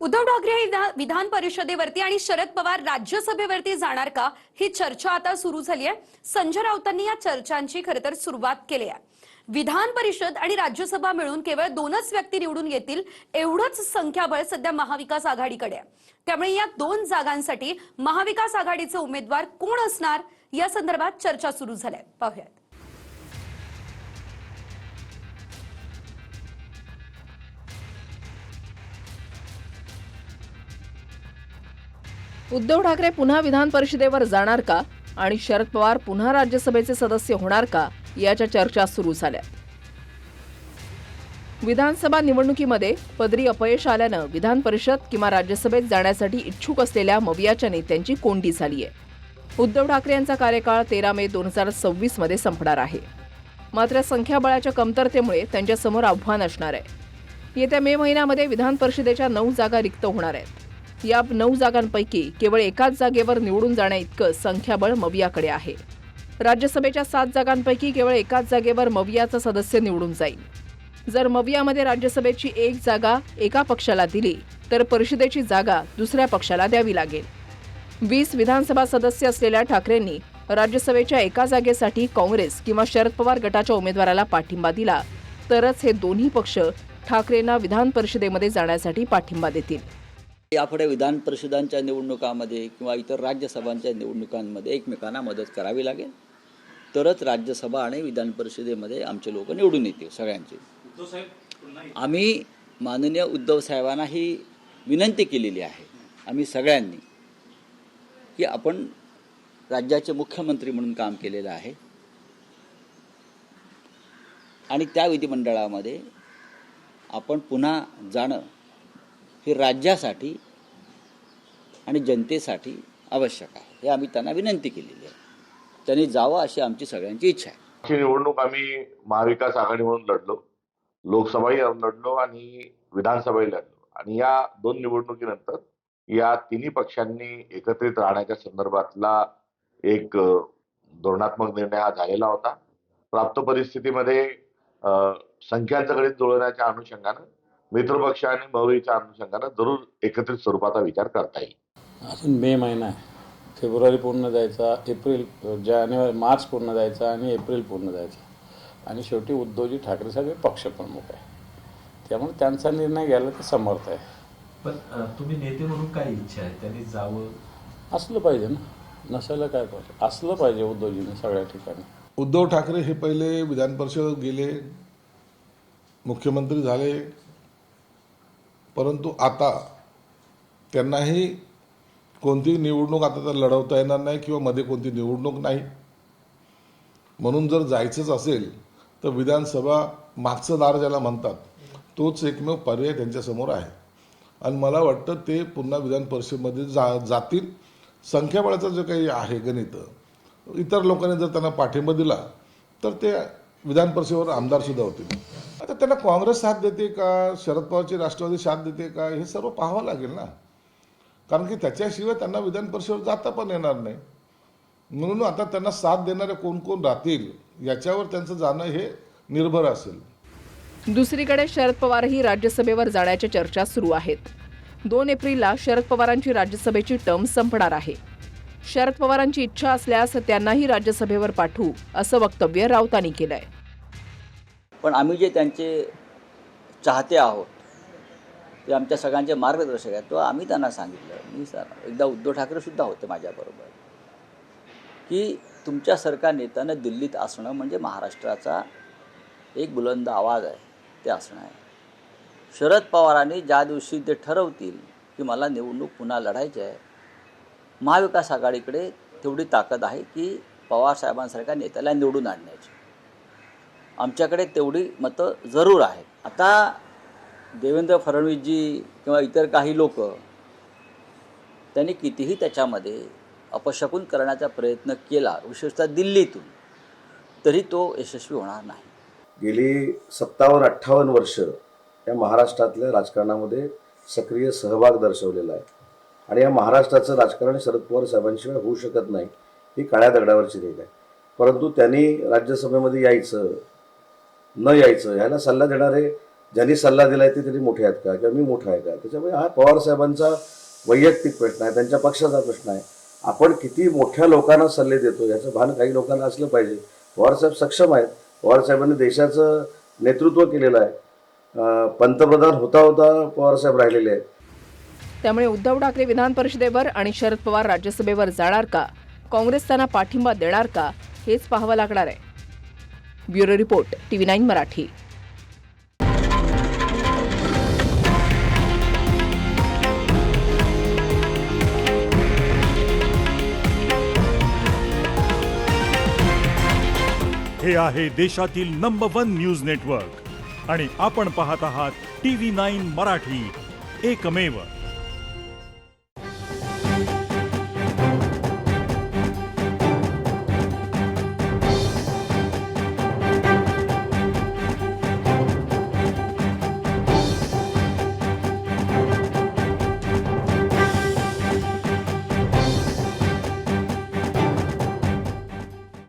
उद्धव ठाकरे हे विधान परिषदेवरती आणि शरद पवार राज्यसभेवरती जाणार का, ही चर्चा आता सुरू झाली आहे. संजय राऊतांनी या चर्चांची खरं तर सुरुवात केली आहे. विधान परिषद आणि राज्यसभा मिळून केवळ 2च व्यक्ती निवडून येतील एवढंच संख्याबळ सध्या महाविकास आघाडीकडे आहे. त्यामुळे या 2 जागांसाठी महाविकास आघाडीचे उमेदवार कोण असणार या संदर्भात चर्चा सुरू झाल्या. पाहूयात. उद्धव ठाकरे पुन्हा विधान परिषदेवर जाणार का आणि शरद पवार पुन्हा राज्यसभेचे सदस्य होणार का याच्या चर्चा सुरू झाल्या. विधानसभा निवडणुकीमध्ये पदरी अपयश आल्यानं विधान परिषद किंवा राज्यसभेत जाण्यासाठी इच्छुक असलेल्या मवियाच्या नेत्यांची कोंडी झाली आहे. उद्धव ठाकरे यांचा कार्यकाळ 13 मे 2026 मध्ये संपणार आहे. मात्र संख्याबळाच्या कमतरतेमुळे त्यांच्यासमोर आव्हान असणार आहे. येत्या मे महिन्यामध्ये विधान परिषदेच्या 9 जागा रिक्त होणार आहेत. या 9 जागांपैकी केवळ एकाच जागेवर निवडून जाण्याइतकं संख्याबळ मवियाकडे आहे. राज्यसभेच्या 7 जागांपैकी केवळ एकाच जागेवर मवियाचा सदस्य निवडून जाईल. जर मवियामध्ये राज्यसभेची 1 जागा एका पक्षाला दिली तर परिषदेची जागा दुसऱ्या पक्षाला द्यावी लागेल. 20 विधानसभा सदस्य असलेल्या ठाकरेंनी राज्यसभेच्या एका जागेसाठी काँग्रेस किंवा शरद पवार गटाच्या उमेदवाराला पाठिंबा दिला तरच हे दोन्ही पक्ष ठाकरेंना विधान परिषदेमध्ये जाण्यासाठी पाठिंबा देतील. यापुढे विधान परिषदांच्या निवडणुकांमध्ये किंवा इतर राज्यसभांच्या निवडणुकांमध्ये एकमेकांना मदत करावी लागेल, तरच राज्यसभा आणि विधान परिषदेमध्ये आमचे लोक निवडून येतील सगळ्यांचे. आम्ही माननीय उद्धव साहेबांना ही विनंती केलेली आहे, आम्ही सगळ्यांनी, की आपण राज्याचे मुख्यमंत्री म्हणून काम केलेलं आहे आणि त्या विधिमंडळामध्ये आपण पुन्हा जाणं हे राज्यासाठी आणि जनतेसाठी आवश्यक आहे. हे आम्ही त्यांना विनंती केलेली आहे. त्यांनी जावं अशी आमची सगळ्यांची इच्छा आहे. ही निवडणूक आम्ही महाविकास आघाडी म्हणून लढलो, लोकसभाही लढलो आणि विधानसभाही लढलो. आणि या 2 निवडणुकीनंतर या तिन्ही पक्षांनी एकत्रित राहण्याच्या संदर्भातला एक धोरणात्मक निर्णय हा झालेला होता. प्राप्त परिस्थितीमध्ये संख्यांचं गणित जुळवण्याच्या अनुषंगानं मित्रपक्ष आणि मवियाच्या अनुषंगानं जरूर एकत्रित स्वरूपाचा विचार करता येईल. अजून मे महिना आहे, फेब्रुवारी पूर्ण जायचा, मार्च पूर्ण जायचा आणि एप्रिल पूर्ण जायचा आणि शेवटी उद्धवजी ठाकरे साहेब हे पक्षप्रमुख आहे. त्यामुळे त्यांचा निर्णय घ्यायला ते समर्थ आहे. पण तुम्ही नेते म्हणून काय इच्छा आहे? त्यांनी जावं असलं पाहिजे ना, नसायला काय पाहिजे, असलं पाहिजे उद्धवजीने सगळ्या ठिकाणी. उद्धव ठाकरे हे पहिले विधान परिषदेत गेले, मुख्यमंत्री झाले, परंतु आता त्यांनाही कोणतीही निवडणूक आता तर लढवता येणार नाही किंवा मध्ये कोणती निवडणूक नाही. म्हणून जर जायचंच असेल तर विधानसभा मागचं दार ज्याला म्हणतात तोच एकमेव पर्याय त्यांच्यासमोर आहे. आणि मला वाटतं ते पुन्हा विधान परिषदेमध्ये जातील. संख्याबळाचं जे काही आहे गणित, इतर लोकांनी जर त्यांना पाठिंबा दिला तर ते विधान परिषदेवर आमदार सुद्धा होतील. आता त्यांना काँग्रेस साथ देते का, शरद पवारची राष्ट्रवादी साथ देते का, हे सर्व पाहावं लागेल ना. कारण की त्याच्याशिवाय त्यांना विधान परिषदेवर जाता पण येणार नाही. म्हणून आता त्यांना साथ देणारे कोण कोण राहतील याच्यावर त्यांचं जाणं हे निर्भर असेल. दुसरीकडे शरद पवारही राज्यसभेवर जाण्याच्या चर्चा सुरू आहेत. 2 एप्रिलला शरद पवारांची राज्यसभेची टर्म संपणार आहे. शरद पवारांची इच्छा असल्यास त्यांनाही राज्यसभेवर पाठवू असं वक्तव्य राऊतांनी केलंय. पण आम्ही जे त्यांचे चाहते आहोत ते आमच्या सगळ्यांचे मार्गदर्शक आहेत. तो आम्ही त्यांना सांगितलं, मी एकदा उद्धव ठाकरे सुद्धा होते माझ्याबरोबर, की तुमच्यासारख्या नेत्यानं दिल्लीत असणं म्हणजे महाराष्ट्राचा एक बुलंद आवाज आहे, ते असणं आहे. शरद पवारांनी ज्या दिवशी ते ठरवतील की मला निवडणूक पुन्हा लढायची आहे, महाविकास आघाडीकडे तेवढी ताकद आहे की पवारसाहेबांसारख्या नेत्याला निवडून आणण्याची. आमच्याकडे तेवढी मतं जरूर आहेत. आता देवेंद्र फडणवीसजी किंवा इतर काही लोक त्यांनी कितीही त्याच्यामध्ये अपशकुन करण्याचा प्रयत्न केला, विशेषतः दिल्लीतून, तरी तो यशस्वी होणार नाही. गेली 57-58 वर्ष या महाराष्ट्रातल्या राजकारणामध्ये सक्रिय सहभाग दर्शवलेला आहे आणि या महाराष्ट्राचं राजकारण शरद पवार साहेबांशिवाय होऊ शकत नाही, ही काळ्या दगडावरची रेघ आहे. परंतु त्यांनी राज्यसभेमध्ये यायचं न यायचं ह्याला सल्ला देणारे ज्यांनी सल्ला दिलाय ते तरी मोठे आहेत का किंवा मी मोठा आहे का? त्याच्यामुळे हा पवार साहेबांचा वैयक्तिक प्रश्न आहे, त्यांच्या पक्षाचा प्रश्न आहे. आपण किती मोठ्या लोकांना सल्ले देतो याचं भान काही लोकांना असलं पाहिजे. पवारसाहेब सक्षम आहेत. पवारसाहेबांनी देशाचं नेतृत्व केलेलं आहे. पंतप्रधान होता होता पवारसाहेब राहिलेले आहेत. त्यामुळे उद्धव ठाकरे विधान परिषदेवर आणि शरद पवार राज्यसभेवर जाणार का, काँग्रेस त्यांना पाठिंबा देणार का, हेच पाहावं लागणार आहे. Bureau report, TV9 Marathi. हे आहे देशातील नंबर 1 न्यूज नेटवर्क आणि आपण पाहत आहात TV9 मराठी, एकमेव.